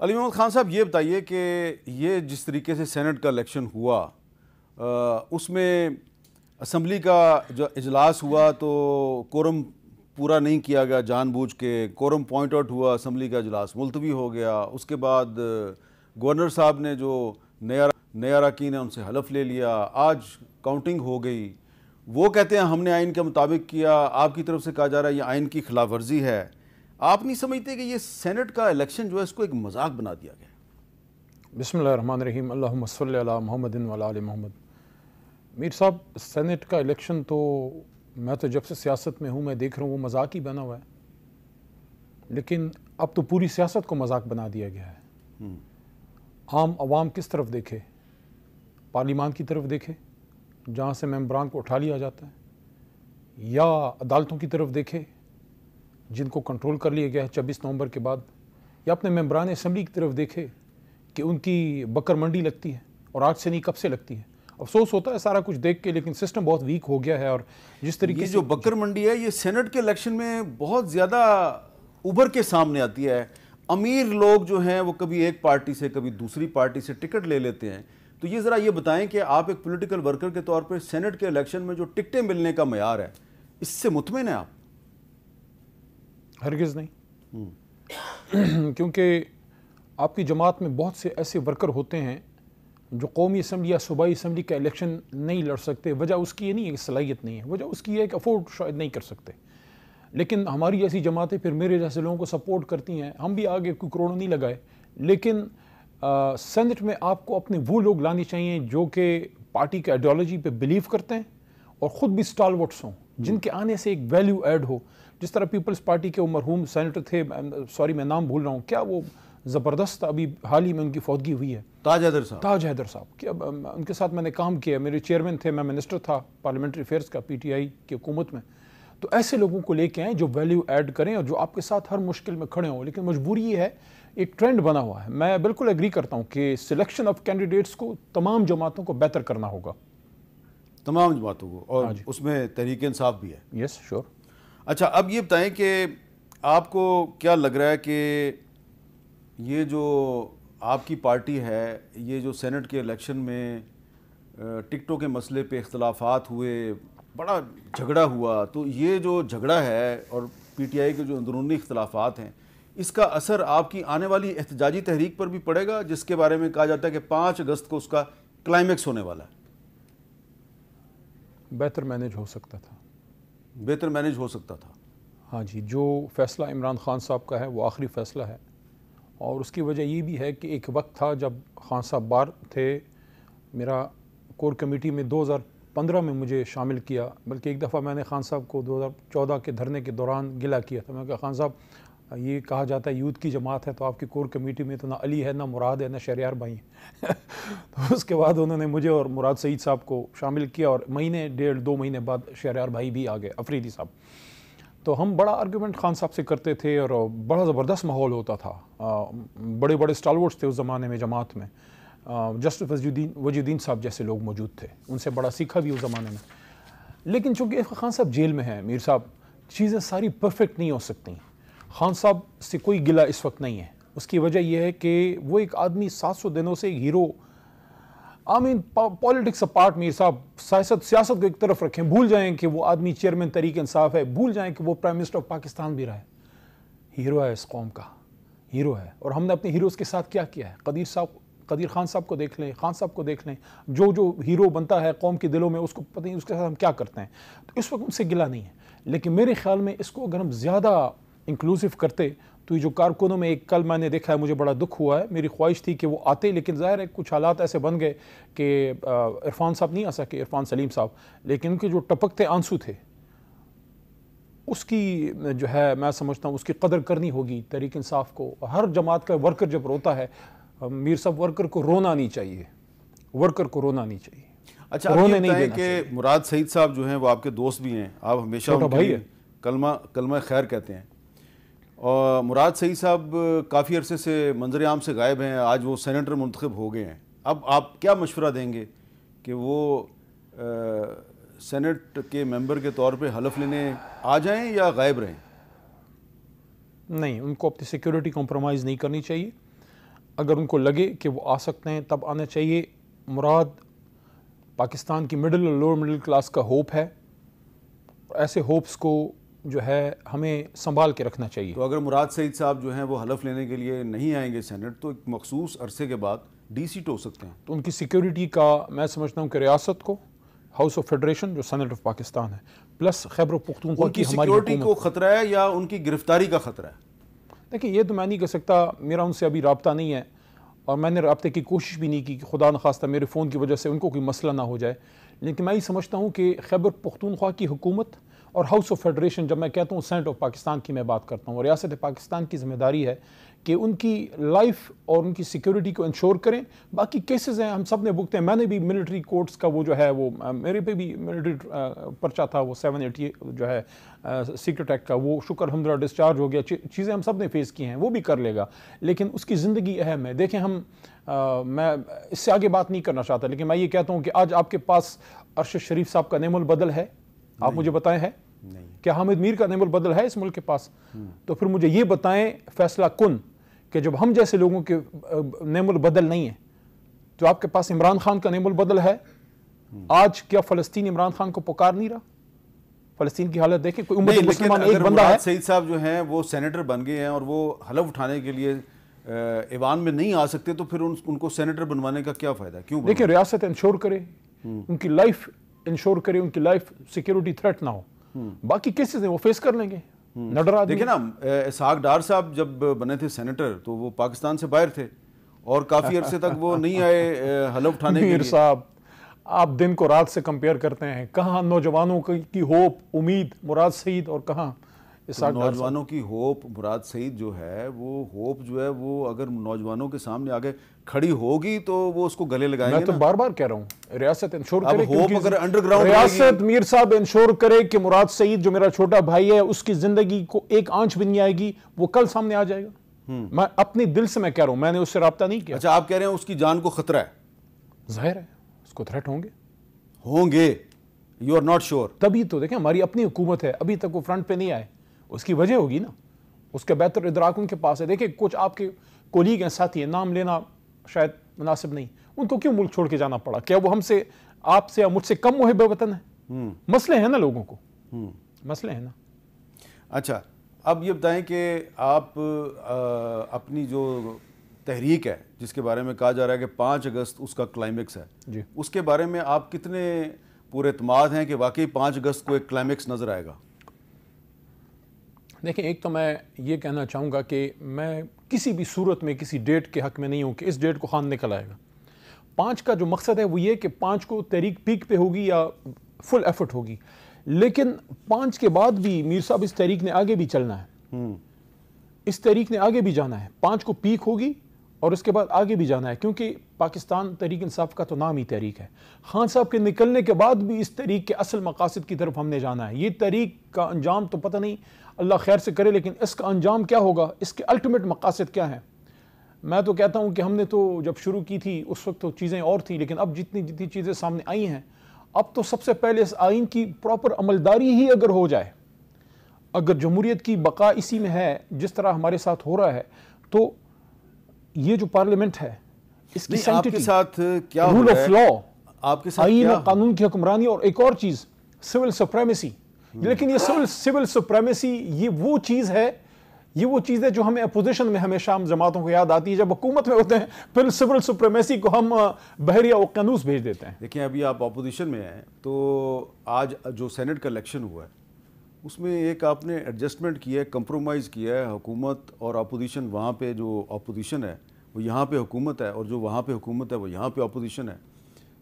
علی محمد خان صاحب یہ بتائیے کہ یہ جس طریقے سے سینٹ کا الیکشن ہوا اس میں اسمبلی کا جو اجلاس ہوا تو کورم پورا نہیں کیا گیا جان بوجھ کے، کورم پوائنٹ آؤٹ ہوا، اسمبلی کا اجلاس ملتوی ہو گیا. اس کے بعد گورنر صاحب نے جو نئے اراکین ہیں ان سے حلف لے لیا. آج کاؤنٹنگ ہو گئی. وہ کہتے ہیں ہم نے آئین کے مطابق کیا، آپ کی طرف سے کہا جا رہا ہے یہ آئین کی خلاف ورزی ہے. آپ نہیں سمجھتے کہ یہ سینٹ کا الیکشن جو ہے اس کو ایک مذاق بنا دیا گیا؟ بسم اللہ الرحمن الرحیم. اللہم صلی علی محمد و آل محمد. میر صاحب، سینٹ کا الیکشن تو میں تو جب سے سیاست میں ہوں میں دیکھ رہا ہوں وہ مذاق ہی بنا ہوا ہے. لیکن اب تو پوری سیاست کو مذاق بنا دیا گیا ہے. عام عوام کس طرف دیکھے؟ پارلیمان کی طرف دیکھے جہاں سے ممبران کو اٹھا لیا جاتا ہے، یا عدالتوں کی طرف دیکھے جن کو کنٹرول کر لیا گیا ہے 26 نومبر کے بعد، یا اپنے ممبران اسمبلی کی طرف دیکھے کہ ان کی بکر منڈی لگتی ہے اور آج سے نہیں کب سے لگتی ہے. افسوس ہوتا ہے سارا کچھ دیکھ کے، لیکن سسٹم بہت ویک ہو گیا ہے. اور جس طریقے سے جو بکر منڈی ہے یہ سینٹ کے الیکشن میں بہت زیادہ ابھر کے سامنے آتی ہے. امیر لوگ جو ہیں وہ کبھی ایک پارٹی سے کبھی دوسری پارٹی سے ٹکٹ لے لیتے ہیں. تو یہ ذرا یہ بتائیں کہ آپ ایک پولیٹیکل ورکر کے طور پر سینٹ کے الیکشن میں جو ٹکٹیں ملنے کا معیار ہے اس سے مطمئن ہیں آپ؟ ہرگز نہیں. کیونکہ آپ کی جماعت میں بہت سے ایسے ورکر ہوتے ہیں جو قومی اسمبلی یا صوبائی اسمبلی کا الیکشن نہیں لڑ سکتے. وجہ اس کی یہ نہیں ہے کہ صلاحیت نہیں ہے، وجہ اس کی یہ ہے کہ افورڈ شاید نہیں کر سکتے. لیکن ہماری جیسی جماعتیں پھر میرے جیسے لوگوں کو سپورٹ کرتی ہیں. ہم بھی آگے کوئی کروڑوں نہیں لگائے، لیکن سینٹ میں آپ کو اپنے وہ لوگ لانے چاہیے جو کہ پارٹی کے آئیڈیالوجی پہ بلیو کرتے ہیں اور خود بھی اسٹالورٹس ہوں، جن کے آنے سے ایک ویلیو ایڈ ہو. جس طرح پیپلز پارٹی کے وہ مرحوم سینیٹر تھے، سوری میں نام بھول رہا ہوں، کیا وہ زبردست، ابھی حال ہی میں ان کی فوتگی ہوئی ہے، تاج حیدر صاحب. کہ ان کے ساتھ میں نے کام کیا، میرے چیئرمین تھے، میں منسٹر تھا پارلیمنٹری افیئرز کا PTI کی حکومت میں. تو ایسے لوگوں کو لے کے آئیں جو ویلیو ایڈ کریں اور جو آپ کے ساتھ ہر مشکل میں کھڑے ہوں. لیکن مجبوری یہ ہے، ایک ٹرینڈ بنا ہوا ہے. میں بالکل ایگری کرتا ہوں کہ سلیکشن آف کینڈیڈیٹس کو تمام جماعتوں کو بہتر کرنا ہوگا، تمام جماعتوں کو، اور اس میں تحریک انصاف بھی ہے. یس شور. اچھا، اب یہ بتائیں کہ آپ کو کیا لگ رہا ہے کہ یہ جو آپ کی پارٹی ہے، یہ جو سینٹ کے الیکشن میں ٹکٹوں کے مسئلے پہ اختلافات ہوئے، بڑا جھگڑا ہوا، تو یہ جو جھگڑا ہے اور PTI کے جو اندرونی اختلافات ہیں، اس کا اثر آپ کی آنے والی احتجاجی تحریک پر بھی پڑے گا، جس کے بارے میں کہا جاتا ہے کہ 5 اگست کو اس کا کلائمیکس ہونے والا ہے؟ بہتر مینیج ہو سکتا تھا. بہتر مینیج ہو سکتا تھا. ہاں جی، جو فیصلہ عمران خان صاحب کا ہے وہ آخری فیصلہ ہے. اور اس کی وجہ یہ بھی ہے کہ ایک وقت تھا جب خان صاحب باہر تھے. میرا کور کمیٹی میں 2015 میں مجھے شامل کیا، بلکہ ایک دفعہ میں نے خان صاحب کو 2014 کے دھرنے کے دوران گلہ کیا تھا. میں نے کہا خان صاحب، یہ کہا جاتا ہے یوتھ کی جماعت ہے، تو آپ کی کور کمیٹی میں تو نہ علی ہے، نہ مراد ہے، نہ شہریار بھائی ہیں. تو اس کے بعد انہوں نے مجھے اور مراد سعید صاحب کو شامل کیا، اور مہینے 1.5-2 مہینے بعد شہریار بھائی بھی آ گئے، افریدی صاحب. تو ہم بڑا آرگیومنٹ خان صاحب سے کرتے تھے اور بڑا زبردست ماحول ہوتا تھا. بڑے بڑے اسٹالورٹس تھے اس زمانے میں جماعت میں. جسٹس وجی الدین صاحب جیسے لوگ موجود تھے، ان سے بڑا سیکھا بھی اس زمانے میں. لیکن چونکہ خان صاحب جیل میں ہیں میر صاحب، چیزیں ساری پرفیکٹ نہیں ہو سکتی. خان صاحب سے کوئی گلہ اس وقت نہیں ہے. اس کی وجہ یہ ہے کہ وہ ایک آدمی 700 دنوں سے ایک ہیرو. پالیٹکس اپارٹ میر صاحب، سیاست کو ایک طرف رکھیں، بھول جائیں کہ وہ آدمی چیئرمین تحریک انصاف ہے، بھول جائیں کہ وہ پرائم منسٹر آف پاکستان بھی رہا ہے. ہیرو ہے اس قوم کا، ہیرو ہے. اور ہم نے اپنے ہیروز کے ساتھ کیا کیا ہے؟ قدیر خان صاحب کو دیکھ لیں، خان صاحب کو دیکھ لیں. جو ہیرو بنتا ہے قوم کے دلوں میں، اس کو پتہ نہیں اس کے ساتھ ہم کیا کرتے ہیں. تو اس وقت ان سے گلہ نہیں ہے. لیکن میرے خیال میں اس کو اگر ہم زیادہ انکلوسیو کرتے تو یہ جو کارکنوں میں ایک کل میں نے دیکھا ہے، مجھے بڑا دکھ ہوا ہے. میری خواہش تھی کہ وہ آتے، لیکن ظاہر ہے کچھ حالات ایسے بن گئے کہ عرفان صاحب نہیں آ سکے، عرفان سلیم صاحب. لیکن ان کے جو ٹپکتے آنسو تھے، اس کی جو ہے میں سمجھتا ہوں اس کی قدر کرنی ہوگی تحریک انصاف کو. ہر جماعت کا ورکر جب روتا ہے میر صاحب، ورکر کو رونا نہیں چاہیے، ورکر کو رونا نہیں چاہیے. اچھا، اب یہ بتائیں کہ مراد سعید صاحب جو ہیں وہ آپ کے دوست بھی ہیں، آپ ہمیشہ ان کے لیے کلمہ خیر کہتے ہیں. اور مراد سعید صاحب کافی عرصے سے منظر عام سے غائب ہیں. آج وہ سینیٹر منتخب ہو گئے ہیں. اب آپ کیا مشورہ دیں گے کہ وہ سینٹ کے ممبر کے طور پہ حلف لینے آ جائیں یا غائب رہیں؟ نہیں، ان کو اپنی سیکیورٹی کمپرومائز نہیں کرنی چاہیے. اگر ان کو لگے کہ وہ آ سکتے ہیں تب آنا چاہیے. مراد پاکستان کی مڈل اور لوور مڈل کلاس کا ہوپ ہے. ایسے ہوپس کو جو ہے ہمیں سنبھال کے رکھنا چاہیے. تو اگر مراد سعید صاحب جو ہیں وہ حلف لینے کے لیے نہیں آئیں گے سینٹ تو ایک مخصوص عرصے کے بعد ڈی سیٹ ہو سکتے ہیں. تو ان کی سیکیورٹی کا میں سمجھتا ہوں کہ ریاست کو ہاؤس آف فیڈریشن جو سینٹ آف پاکستان ہے پلس خیبر پختونخوا ان کی ہماری سیکیورٹی حکومت کو خطرہ ہے یا ان کی گرفتاری کا خطرہ ہے؟ دیکھیں یہ تو میں نہیں کہہ سکتا, میرا ان سے ابھی رابطہ نہیں ہے اور میں نے رابطے کی کوشش بھی نہیں کی کہ خدا نخواستہ میرے فون کی وجہ سے ان کو کوئی مسئلہ نہ ہو جائے. لیکن میں یہ سمجھتا ہوں کہ خیبر پختونخوا کی حکومت اور ہاؤس آف فیڈریشن, جب میں کہتا ہوں سینٹ آف پاکستان کی میں بات کرتا ہوں, اور ریاست پاکستان کی ذمہ داری ہے کہ ان کی لائف اور ان کی سیکیورٹی کو انشور کریں. باقی کیسز ہیں ہم سب نے بھگتے ہیں. میں نے بھی ملٹری کورٹس کا وہ جو ہے وہ میرے پہ بھی ملٹری پرچہ تھا وہ 780 جو ہے سیکرٹ ایکٹ کا, وہ شکر الحمدللہ ڈسچارج ہو گیا. چیزیں ہم سب نے فیس کی ہیں, وہ بھی کر لے گا, لیکن اس کی زندگی اہم ہے. دیکھیں ہم میں اس سے آگے بات نہیں کرنا چاہتا, لیکن میں یہ کہتا ہوں کہ آج آپ کے پاس ارشد شریف صاحب کا نعم البدل ہے, آپ مجھے بتائیں ہے کیا حامد میر کا نعم البدل ہے اس ملک کے پاس؟ تو پھر مجھے یہ بتائیں فیصلہ کن کہ جب ہم جیسے لوگوں کے نعم البدل نہیں ہے تو آپ کے پاس عمران خان کا نعم البدل ہے. آج کیا فلسطین عمران خان کو پکار نہیں رہا؟ فلسطین کی حالت دیکھیں, کوئی امت مسلمہ میں ایک بندہ ہے. سعید صاحب جو ہیں وہ سینیٹر بن گئے ہیں اور وہ حلف اٹھانے کے لیے ایوان میں نہیں آ سکتے, تو پھر ان کو سینیٹر بنوانے کا کیا فائدہ؟ کیوں دیکھیں ریاست انشور کرے, ان کی لائف انشور کرے, ان کی لائف سیکیورٹی تھریٹ نہ ہو. باقی کیسز ہیں وہ فیس کر لیں گے, نہ ڈرا. دیکھیں نا اسحاق ڈار صاحب جب بنے تھے سینیٹر تو وہ پاکستان سے باہر تھے اور کافی عرصے تک وہ نہیں آئے حلف اٹھانے کے لیے. میر صاحب آپ دن کو رات سے کمپیئر کرتے ہیں. کہاں نوجوانوں کی ہوپ امید مراد سعید اور کہاں اسحاق ڈار. نوجوانوں کی ہوپ مراد سعید جو ہے وہ ہوپ جو ہے وہ اگر نوجوانوں کے سامنے آگے کھڑی ہوگی تو وہ اس کو گلے لگائیں گے. میں تو بار بار کہہ رہا ہوں ریاست انشور اب کرے, ہوپ اگر انڈر گراؤنڈ ریاست میر صاحب انشور کرے کہ مراد سعید جو میرا چھوٹا بھائی ہے اس کی زندگی کو ایک آنچ بھی نہیں آئے گی, وہ کل سامنے آ جائے گا. میں اپنے دل سے میں کہہ رہا ہوں, میں نے اس سے رابطہ نہیں کیا. اچھا آپ کہہ رہے ہیں اس کی جان کو خطرہ ہے؟ ظاہر ہے اس کو تھریٹ ہوں گے. You are not sure. تبھی تو دیکھیں ہماری اپنی حکومت ہے, ابھی تک وہ فرنٹ پہ نہیں آئے, اس کی وجہ ہوگی نا, اس کے بہتر ادراک ان کے پاس ہے. دیکھیں کچھ آپ کے کولیگ ہیں, ساتھی ہیں, نام لینا شاید مناسب نہیں, ان کو کیوں ملک چھوڑ کے جانا پڑا؟ کیا وہ ہم سے آپ سے یا مجھ سے کم محب وطن ہے؟ مسئلے ہیں نا لوگوں کو, مسئلے ہیں نا. اچھا اب یہ بتائیں کہ آپ اپنی جو تحریک ہے جس کے بارے میں کہا جا رہا ہے کہ 5 اگست اس کا کلائمیکس ہے, جی, اس کے بارے میں آپ کتنے پورے اعتماد ہیں کہ واقعی 5 اگست کو ایک کلائمیکس نظر آئے گا؟ دیکھیں ایک تو میں یہ کہنا چاہوں گا کہ میں کسی بھی صورت میں کسی ڈیٹ کے حق میں نہیں ہوں کہ اس ڈیٹ کو خان نکل آئے گا. 5 کا جو مقصد ہے وہ یہ کہ 5 کو تحریک پیک پہ ہوگی یا فل ایفرٹ ہوگی, لیکن 5 کے بعد بھی میر صاحب اس تحریک نے آگے بھی چلنا ہے, اس تحریک نے آگے بھی جانا ہے. 5 کو پیک ہوگی اور اس کے بعد آگے بھی جانا ہے, کیونکہ پاکستان تحریک انصاف کا تو نام ہی تحریک ہے. خان صاحب کے نکلنے کے بعد بھی اس تحریک کے اصل مقاصد کی طرف ہم نے جانا ہے. یہ تحریک کا انجام تو پتہ نہیں, اللہ خیر سے کرے, لیکن اس کا انجام کیا ہوگا, اس کے الٹیمیٹ مقاصد کیا ہیں؟ میں تو کہتا ہوں کہ ہم نے تو جب شروع کی تھی اس وقت تو چیزیں اور تھیں, لیکن اب جتنی چیزیں سامنے آئی ہیں, اب تو سب سے پہلے اس آئین کی پراپر عملداری ہی اگر ہو جائے, اگر جمہوریت کی بقا اسی میں ہے جس طرح ہمارے ساتھ ہو رہا ہے, تو یہ جو پارلیمنٹ ہے اس کی آپ کے ساتھ کیا ہو رول رہا آف ہے؟ لا, آپ کے ساتھ آئین کیا اور قانون کی حکمرانی, اور ایک اور چیز سول سپریمیسی. لیکن یہ سول سپریمیسی یہ وہ چیز ہے جو ہمیں اپوزیشن میں ہمیشہ ہم جماعتوں کو یاد آتی ہے, جب حکومت میں ہوتے ہیں پھر سول سپریمیسی کو ہم بحریہ اوقیانوس بھیج دیتے ہیں. دیکھیں ابھی آپ اپوزیشن میں ہیں, تو آج جو سینٹ کا الیکشن ہوا ہے اس میں ایک آپ نے ایڈجسٹمنٹ کیا ہے, کمپرومائز کیا ہے, حکومت اور اپوزیشن. وہاں پہ جو اپوزیشن ہے وہ یہاں پہ حکومت ہے, اور جو وہاں پہ حکومت ہے وہ یہاں پہ اپوزیشن ہے.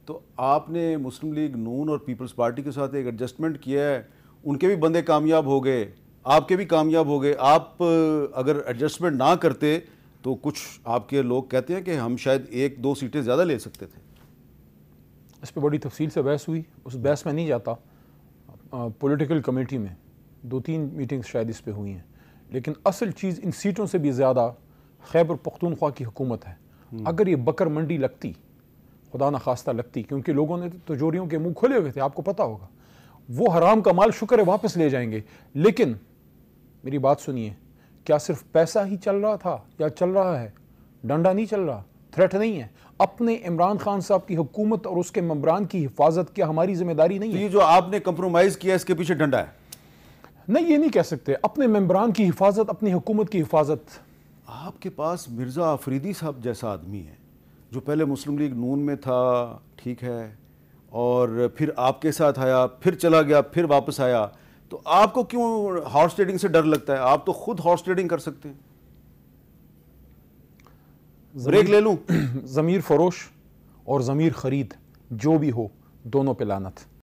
تو آپ نے مسلم لیگ نون اور پیپلز پارٹی کے ساتھ ایک ایڈجسٹمنٹ کیا ہے, ان کے بھی بندے کامیاب ہو گئے, آپ کے بھی کامیاب ہو گئے. آپ اگر ایڈجسٹمنٹ نہ کرتے تو کچھ آپ کے لوگ کہتے ہیں کہ ہم شاید 1-2 سیٹیں زیادہ لے سکتے تھے. اس پہ بڑی تفصیل سے بحث ہوئی, اس بحث میں نہیں جاتا. پولیٹیکل کمیٹی میں 2-3 میٹنگز شاید اس پہ ہوئی ہیں, لیکن اصل چیز ان سیٹوں سے بھی زیادہ خیبر پختونخوا کی حکومت ہے. اگر یہ بکر منڈی لگتی, خدا نخواستہ لگتی, کیونکہ لوگوں نے تو تجوریوں کے منہ کھلے ہوئے تھے, آپ کو پتہ ہوگا, وہ حرام کا مال شکر ہے واپس لے جائیں گے. لیکن میری بات سنیے, کیا صرف پیسہ ہی چل رہا تھا یا چل رہا ہے ڈنڈا نہیں چل رہا, تھریٹ نہیں ہے. اپنے عمران خان صاحب کی حکومت اور اس کے ممبران کی حفاظت کیا ہماری ذمہ داری نہیں ہے؟ یہ جو آپ نے کمپرومائز کیا اس کے پیچھے ڈنڈا ہے؟ نہیں, یہ نہیں کہہ سکتے. اپنے ممبران کی حفاظت, اپنی حکومت کی حفاظت. آپ کے پاس مرزا آفریدی صاحب جیسا آدمی ہے جو پہلے مسلم لیگ نون میں تھا, ٹھیک ہے, اور پھر آپ کے ساتھ آیا, پھر چلا گیا, پھر واپس آیا, تو آپ کو کیوں ہارس ٹریڈنگ سے ڈر لگتا ہے؟ آپ تو خود ہارس ٹریڈنگ کر سکتے ہیں. بریک لے لوں؟ ضمیر فروش اور ضمیر خرید جو بھی ہو, دونوں پہ لعنت.